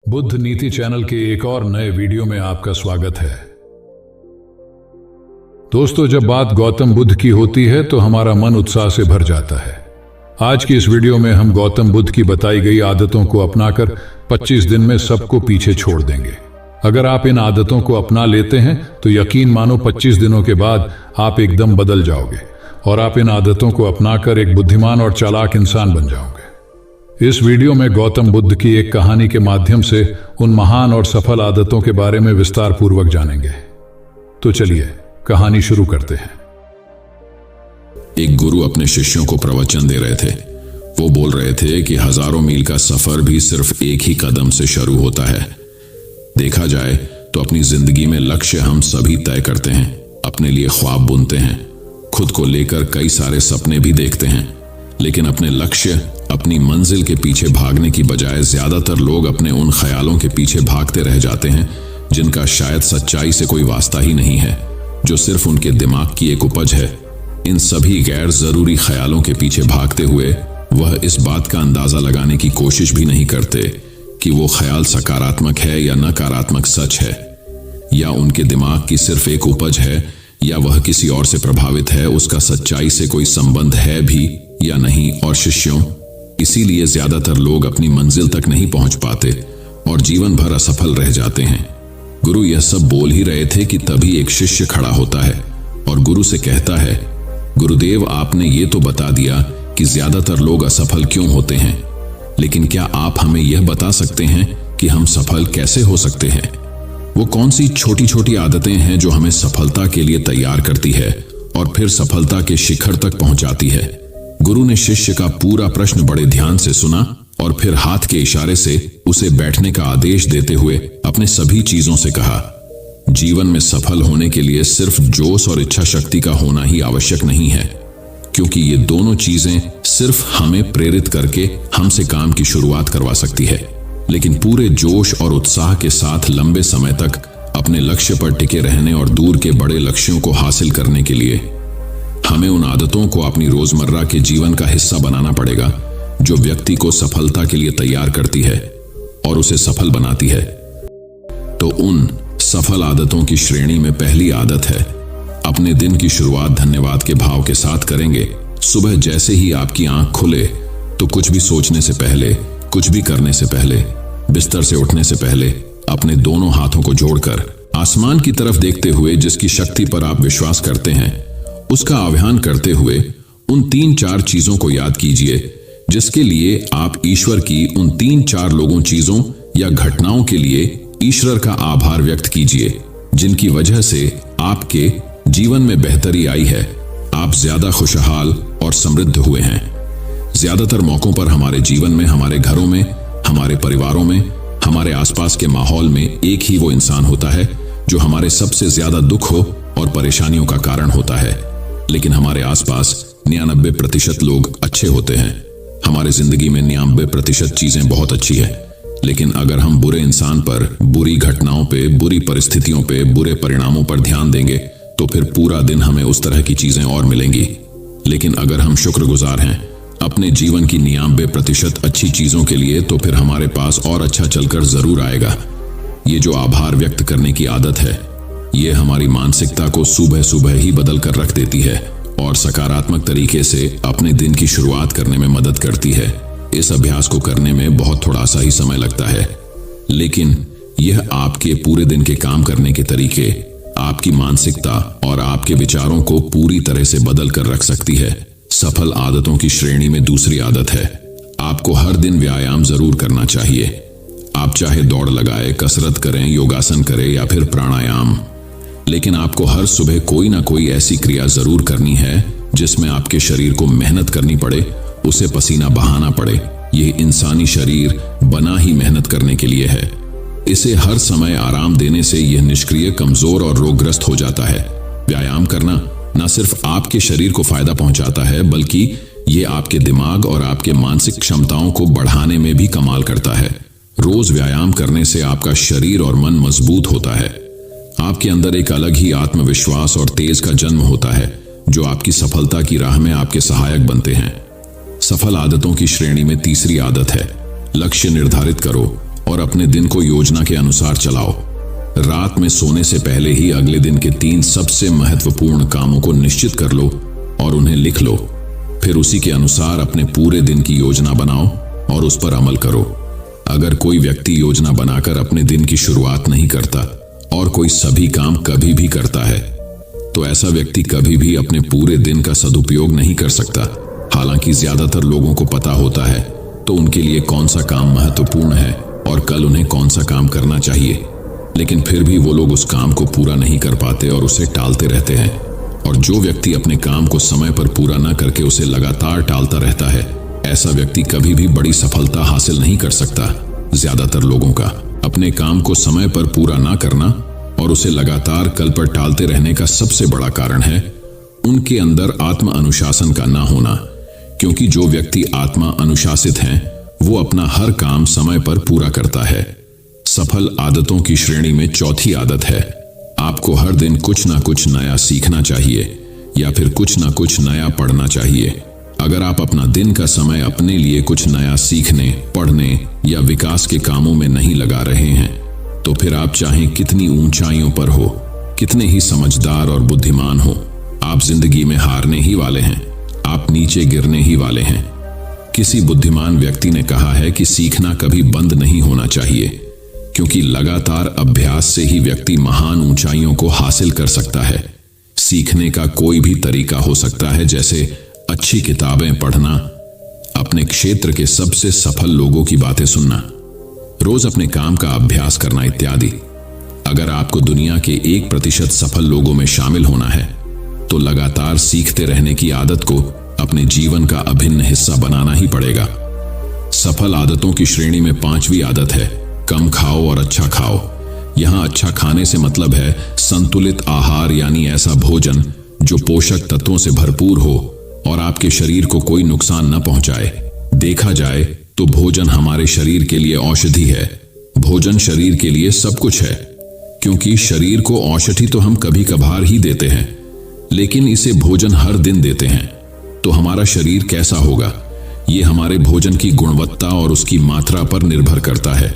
बुद्ध नीति चैनल के एक और नए वीडियो में आपका स्वागत है। दोस्तों, जब बात गौतम बुद्ध की होती है तो हमारा मन उत्साह से भर जाता है। आज की इस वीडियो में हम गौतम बुद्ध की बताई गई आदतों को अपनाकर 25 दिन में सबको पीछे छोड़ देंगे। अगर आप इन आदतों को अपना लेते हैं तो यकीन मानो 25 दिनों के बाद आप एकदम बदल जाओगे और आप इन आदतों को अपनाकर एक बुद्धिमान और चालाक इंसान बन जाओगे। इस वीडियो में गौतम बुद्ध की एक कहानी के माध्यम से उन महान और सफल आदतों के बारे में विस्तार पूर्वक जानेंगे। तो चलिए कहानी शुरू करते हैं। एक गुरु अपने शिष्यों को प्रवचन दे रहे थे। वो बोल रहे थे कि हजारों मील का सफर भी सिर्फ एक ही कदम से शुरू होता है। देखा जाए तो अपनी जिंदगी में लक्ष्य हम सभी तय करते हैं, अपने लिए ख्वाब बुनते हैं, खुद को लेकर कई सारे सपने भी देखते हैं, लेकिन अपने लक्ष्य, अपनी मंजिल के पीछे भागने की बजाय ज्यादातर लोग अपने उन ख्यालों के पीछे भागते रह जाते हैं जिनका शायद सच्चाई से कोई वास्ता ही नहीं है, जो सिर्फ उनके दिमाग की एक उपज है। इन सभी गैर जरूरी ख्यालों के पीछे भागते हुए वह इस बात का अंदाजा लगाने की कोशिश भी नहीं करते कि वो ख्याल सकारात्मक है या नकारात्मक सच है, या उनके दिमाग की सिर्फ एक उपज है, या वह किसी और से प्रभावित है, उसका सच्चाई से कोई संबंध है भी या नहीं। और शिष्यों, इसीलिए ज्यादातर लोग अपनी मंजिल तक नहीं पहुंच पाते और जीवन भर असफल रह जाते हैं। गुरु यह सब बोल ही रहे थे कि तभी एक शिष्य खड़ा होता है और गुरु से कहता है, गुरुदेव, आपने ये तो बता दिया कि ज्यादातर लोग असफल क्यों होते हैं, लेकिन क्या आप हमें यह बता सकते हैं कि हम सफल कैसे हो सकते हैं? वो कौन सी छोटी छोटी आदतें हैं जो हमें सफलता के लिए तैयार करती है और फिर सफलता के शिखर तक पहुंचाती है? गुरु ने शिष्य का पूरा प्रश्न बड़े ध्यान से सुना और फिर हाथ के इशारे से उसे बैठने का आदेश देते हुए अपने सभी चीजों से कहा, जीवन में सफल होने के लिए सिर्फ जोश और इच्छा शक्ति का होना ही आवश्यक नहीं है, क्योंकि ये दोनों चीजें सिर्फ हमें प्रेरित करके हमसे काम की शुरुआत करवा सकती है, लेकिन पूरे जोश और उत्साह के साथ लंबे समय तक अपने लक्ष्य पर टिके रहने और दूर के बड़े लक्ष्यों को हासिल करने के लिए हमें उन आदतों को अपनी रोजमर्रा के जीवन का हिस्सा बनाना पड़ेगा जो व्यक्ति को सफलता के लिए तैयार करती है और उसे सफल बनाती है। तो उन सफल आदतों की श्रेणी में पहली आदत है, अपने दिन की शुरुआत धन्यवाद के भाव के साथ करेंगे। सुबह जैसे ही आपकी आंख खुले तो कुछ भी सोचने से पहले, कुछ भी करने से पहले, बिस्तर से उठने से पहले अपने दोनों हाथों को जोड़कर आसमान की तरफ देखते हुए जिसकी शक्ति पर आप विश्वास करते हैं उसका आह्वान करते हुए उन 3-4 चीजों को याद कीजिए जिसके लिए आप ईश्वर की उन 3-4 लोगों, चीजों या घटनाओं के लिए ईश्वर का आभार व्यक्त कीजिए जिनकी वजह से आपके जीवन में बेहतरी आई है, आप ज्यादा खुशहाल और समृद्ध हुए हैं। ज्यादातर मौकों पर हमारे जीवन में, हमारे घरों में, हमारे परिवारों में, हमारे आसपास के माहौल में एक ही वो इंसान होता है जो हमारे सबसे ज्यादा दुख हो और परेशानियों का कारण होता है, लेकिन हमारे आसपास 99% लोग अच्छे होते हैं। हमारे जिंदगी में 99% चीजें बहुत अच्छी है, लेकिन अगर हम बुरे इंसान पर, बुरी घटनाओं पे, बुरी परिस्थितियों पे, बुरे परिणामों पर ध्यान देंगे तो फिर पूरा दिन हमें उस तरह की चीजें और मिलेंगी। लेकिन अगर हम शुक्रगुजार हैं अपने जीवन की 99% अच्छी चीजों के लिए, तो फिर हमारे पास और अच्छा चलकर जरूर आएगा। ये जो आभार व्यक्त करने की आदत है, ये हमारी मानसिकता को सुबह सुबह ही बदल कर रख देती है और सकारात्मक तरीके से अपने दिन की शुरुआत करने में मदद करती है। इस अभ्यास को करने में बहुत थोड़ा सा ही समय लगता है, लेकिन यह आपके पूरे दिन के काम करने के तरीके, आपकी मानसिकता और आपके विचारों को पूरी तरह से बदल कर रख सकती है। सफल आदतों की श्रेणी में दूसरी आदत है, आपको हर दिन व्यायाम जरूर करना चाहिए। आप चाहे दौड़ लगाए, कसरत करें, योगासन करें या फिर प्राणायाम, लेकिन आपको हर सुबह कोई ना कोई ऐसी क्रिया जरूर करनी है जिसमें आपके शरीर को मेहनत करनी पड़े, उसे पसीना बहाना पड़े। यह इंसानी शरीर बना ही मेहनत करने के लिए है। इसे हर समय आराम देने से यह निष्क्रिय, कमजोर और रोगग्रस्त हो जाता है। व्यायाम करना न सिर्फ आपके शरीर को फायदा पहुंचाता है, बल्कि यह आपके दिमाग और आपके मानसिक क्षमताओं को बढ़ाने में भी कमाल करता है। रोज व्यायाम करने से आपका शरीर और मन मजबूत होता है। आपके अंदर एक अलग ही आत्मविश्वास और तेज का जन्म होता है जो आपकी सफलता की राह में आपके सहायक बनते हैं। सफल आदतों की श्रेणी में तीसरी आदत है, लक्ष्य निर्धारित करो और अपने दिन को योजना के अनुसार चलाओ। रात में सोने से पहले ही अगले दिन के 3 सबसे महत्वपूर्ण कामों को निश्चित कर लो और उन्हें लिख लो। फिर उसी के अनुसार अपने पूरे दिन की योजना बनाओ और उस पर अमल करो। अगर कोई व्यक्ति योजना बनाकर अपने दिन की शुरुआत नहीं करता और कोई सभी काम कभी भी करता है, तो ऐसा व्यक्ति कभी भी अपने पूरे दिन का सदुपयोग नहीं कर सकता। हालांकि ज्यादातर लोगों को पता होता है तो उनके लिए कौन सा काम महत्वपूर्ण है और कल उन्हें कौन सा काम करना चाहिए, लेकिन फिर भी वो लोग उस काम को पूरा नहीं कर पाते और उसे टालते रहते हैं। और जो व्यक्ति अपने काम को समय पर पूरा न करके उसे लगातार टालता रहता है, ऐसा व्यक्ति कभी भी बड़ी सफलता हासिल नहीं कर सकता। ज्यादातर लोगों का अपने काम को समय पर पूरा ना करना और उसे लगातार कल पर टालते रहने का सबसे बड़ा कारण है उनके अंदर आत्म अनुशासन का ना होना। क्योंकि जो व्यक्ति आत्मा अनुशासित हैं, वो अपना हर काम समय पर पूरा करता है। सफल आदतों की श्रेणी में चौथी आदत है, आपको हर दिन कुछ ना कुछ नया सीखना चाहिए या फिर कुछ ना कुछ नया पढ़ना चाहिए। अगर आप अपना दिन का समय अपने लिए कुछ नया सीखने, पढ़ने या विकास के कामों में नहीं लगा रहे हैं, तो फिर आप चाहे कितनी ऊंचाइयों पर हो, कितने ही समझदार और बुद्धिमान हो, आप जिंदगी में हारने ही वाले हैं। आप नीचे गिरने ही वाले हैं। किसी बुद्धिमान व्यक्ति ने कहा है कि सीखना कभी बंद नहीं होना चाहिए, क्योंकि लगातार अभ्यास से ही व्यक्ति महान ऊंचाइयों को हासिल कर सकता है। सीखने का कोई भी तरीका हो सकता है, जैसे अच्छी किताबें पढ़ना, अपने क्षेत्र के सबसे सफल लोगों की बातें सुनना, रोज अपने काम का अभ्यास करना इत्यादि। अगर आपको दुनिया के 1% सफल लोगों में शामिल होना है, तो लगातार सीखते रहने की आदत को अपने जीवन का अभिन्न हिस्सा बनाना ही पड़ेगा। सफल आदतों की श्रेणी में 5वीं आदत है, कम खाओ और अच्छा खाओ। यहां अच्छा खाने से मतलब है संतुलित आहार, यानी ऐसा भोजन जो पोषक तत्वों से भरपूर हो और आपके शरीर को कोई नुकसान न पहुंचाए। देखा जाए तो भोजन हमारे शरीर के लिए औषधि है। भोजन शरीर के लिए सब कुछ है, क्योंकि शरीर को औषधि तो हम कभी कभार ही देते हैं, लेकिन इसे भोजन हर दिन देते हैं तो हमारा शरीर कैसा होगा, ये हमारे भोजन की गुणवत्ता और उसकी मात्रा पर निर्भर करता है।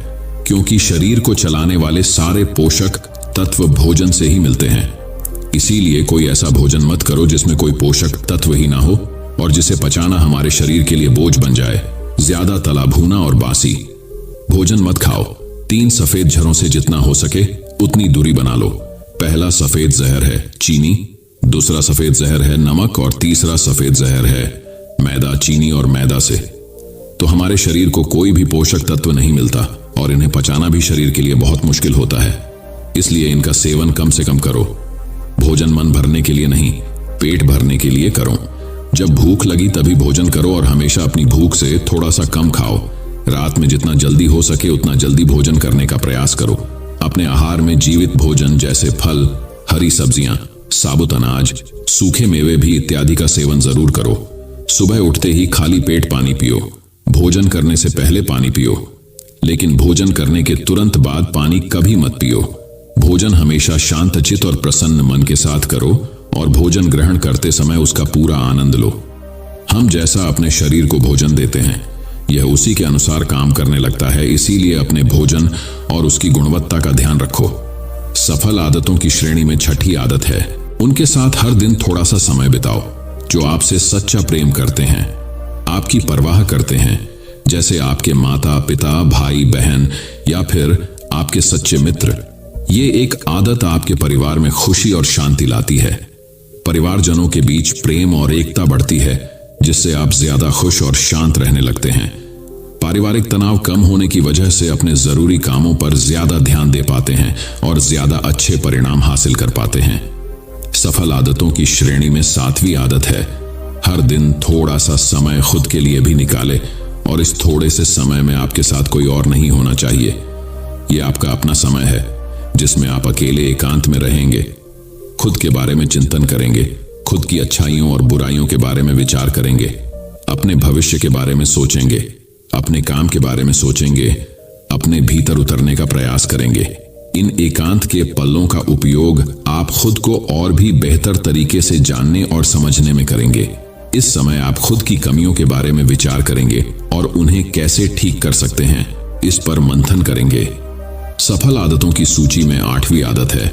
क्योंकि शरीर को चलाने वाले सारे पोषक तत्व भोजन से ही मिलते हैं। इसीलिए कोई ऐसा भोजन मत करो जिसमें कोई पोषक तत्व ही ना हो और जिसे पचाना हमारे शरीर के लिए बोझ बन जाए। ज्यादा तला भुना और बासी भोजन मत खाओ। 3 सफेद झरों से जितना हो सके उतनी दूरी बना लो। पहला सफेद जहर है चीनी, दूसरा सफेद जहर है नमक और तीसरा सफेद जहर है मैदा। चीनी और मैदा से तो हमारे शरीर को कोई भी पोषक तत्व नहीं मिलता और इन्हें पचाना भी शरीर के लिए बहुत मुश्किल होता है। इसलिए इनका सेवन कम से कम करो। भोजन मन भरने के लिए नहीं, पेट भरने के लिए करो। जब भूख लगी तभी भोजन करो और हमेशा अपनी भूख से थोड़ा सा कम खाओ। रात में जितना जल्दी हो सके उतना जल्दी भोजन करने का प्रयास करो। अपने आहार में जीवित भोजन जैसे फल, हरी सब्जियां, साबुत अनाज, सूखे मेवे भी इत्यादि का सेवन जरूर करो। सुबह उठते ही खाली पेट पानी पियो। भोजन करने से पहले पानी पियो, लेकिन भोजन करने के तुरंत बाद पानी कभी मत पियो। भोजन हमेशा शांतचित्त और प्रसन्न मन के साथ करो और भोजन ग्रहण करते समय उसका पूरा आनंद लो। हम जैसा अपने शरीर को भोजन देते हैं, यह उसी के अनुसार काम करने लगता है। इसीलिए अपने भोजन और उसकी गुणवत्ता का ध्यान रखो। सफल आदतों की श्रेणी में 6ठी आदत है, उनके साथ हर दिन थोड़ा सा समय बिताओ जो आपसे सच्चा प्रेम करते हैं, आपकी परवाह करते हैं, जैसे आपके माता पिता, भाई बहन या फिर आपके सच्चे मित्र। ये एक आदत आपके परिवार में खुशी और शांति लाती है। परिवारजनों के बीच प्रेम और एकता बढ़ती है, जिससे आप ज्यादा खुश और शांत रहने लगते हैं। पारिवारिक तनाव कम होने की वजह से अपने जरूरी कामों पर ज्यादा ध्यान दे पाते हैं और ज्यादा अच्छे परिणाम हासिल कर पाते हैं। सफल आदतों की श्रेणी में 7वीं आदत है, हर दिन थोड़ा सा समय खुद के लिए भी निकाले और इस थोड़े से समय में आपके साथ कोई और नहीं होना चाहिए। यह आपका अपना समय है जिसमें आप अकेले एकांत में रहेंगे, खुद के बारे में चिंतन करेंगे, खुद की अच्छाइयों और बुराइयों के बारे में विचार करेंगे, अपने भविष्य के बारे में सोचेंगे, अपने काम के बारे में सोचेंगे, अपने भीतर उतरने का प्रयास करेंगे। इन एकांत के पलों का उपयोग आप खुद को और भी बेहतर तरीके से जानने और समझने में करेंगे। इस समय आप खुद की कमियों के बारे में विचार करेंगे और उन्हें कैसे ठीक कर सकते हैं। इस पर मंथन करेंगे। सफल आदतों की सूची में 8वीं आदत है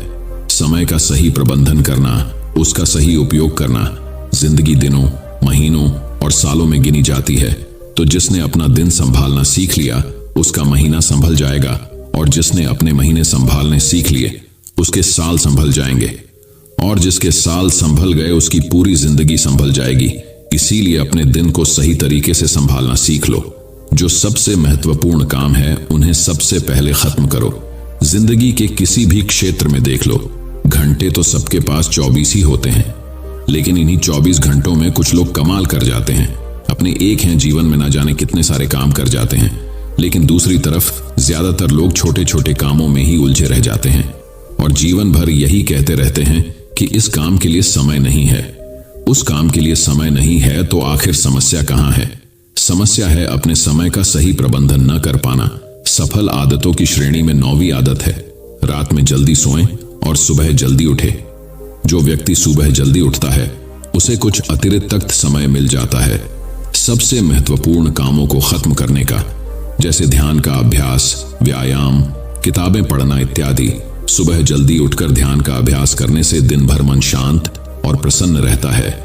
समय का सही प्रबंधन करना, उसका सही उपयोग करना। जिंदगी दिनों, महीनों और सालों में गिनी जाती है, तो जिसने अपना दिन संभालना सीख लिया उसका महीना संभल जाएगा, और जिसने अपने महीने संभालने सीख लिए उसके साल संभल जाएंगे, और जिसके साल संभल गए उसकी पूरी जिंदगी संभल जाएगी। इसीलिए अपने दिन को सही तरीके से संभालना सीख लो। जो सबसे महत्वपूर्ण काम है उन्हें सबसे पहले खत्म करो। जिंदगी के किसी भी क्षेत्र में देख लो, घंटे तो सबके पास 24 ही होते हैं, लेकिन इन्हीं 24 घंटों में कुछ लोग कमाल कर जाते हैं। अपने एक हैं जीवन में ना जाने कितने सारे काम कर जाते हैं, लेकिन दूसरी तरफ ज्यादातर लोग छोटे छोटे कामों में ही उलझे रह जाते हैं और जीवन भर यही कहते रहते हैं कि इस काम के लिए समय नहीं है, उस काम के लिए समय नहीं है। तो आखिर समस्या कहां है? समस्या है अपने समय का सही प्रबंधन न कर पाना। सफल आदतों की श्रेणी में 9वीं आदत है रात में जल्दी सोएं और सुबह जल्दी उठे। जो व्यक्ति सुबह जल्दी उठता है उसे कुछ अतिरिक्त समय मिल जाता है सबसे महत्वपूर्ण कामों को खत्म करने का, जैसे ध्यान का अभ्यास, व्यायाम, किताबें पढ़ना इत्यादि। सुबह जल्दी उठकर ध्यान का अभ्यास करने से दिन भर मन शांत और प्रसन्न रहता है।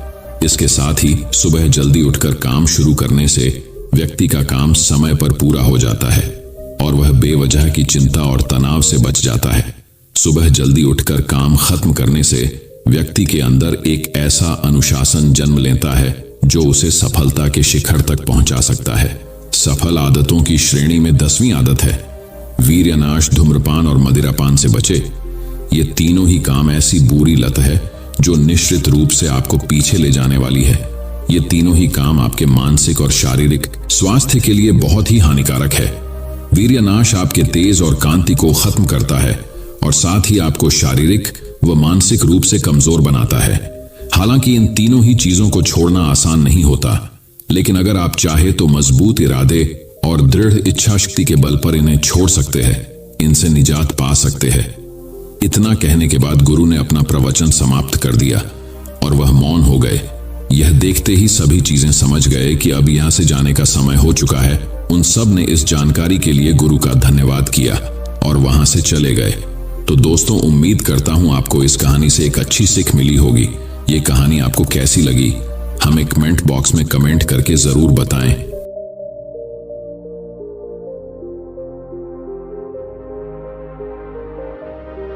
इसके साथ ही सुबह जल्दी उठकर काम शुरू करने से व्यक्ति का काम समय पर पूरा हो जाता है और वह बेवजह की चिंता और तनाव से बच जाता है। सुबह जल्दी उठकर काम खत्म करने से व्यक्ति के अंदर एक ऐसा अनुशासन जन्म लेता है जो उसे सफलता के शिखर तक पहुंचा सकता है। सफल आदतों की श्रेणी में 10वीं आदत है वीर्यनाश, धूम्रपान और मदिरापान से बचे। ये तीनों ही काम ऐसी बुरी लत है जो निश्चित रूप से आपको पीछे ले जाने वाली है। ये तीनों ही काम आपके मानसिक और शारीरिक स्वास्थ्य के लिए बहुत ही हानिकारक है। वीर्यनाश आपके तेज और कांति को खत्म करता है और साथ ही आपको शारीरिक व मानसिक रूप से कमजोर बनाता है। हालांकि इन तीनों ही चीजों को छोड़ना आसान नहीं होता, लेकिन अगर आप चाहे तो मजबूत इरादे और दृढ़ इच्छा शक्ति के बल पर इन्हें छोड़ सकते हैं, इनसे निजात पा सकते हैं। इतना कहने के बाद गुरु ने अपना प्रवचन समाप्त कर दिया और वह मौन हो गए। यह देखते ही सभी चीजें समझ गए कि अब यहां से जाने का समय हो चुका है। उन सब ने इस जानकारी के लिए गुरु का धन्यवाद किया और वहां से चले गए। तो दोस्तों, उम्मीद करता हूं आपको इस कहानी से एक अच्छी सीख मिली होगी। ये कहानी आपको कैसी लगी हमें कमेंट बॉक्स में कमेंट करके जरूर बताएं।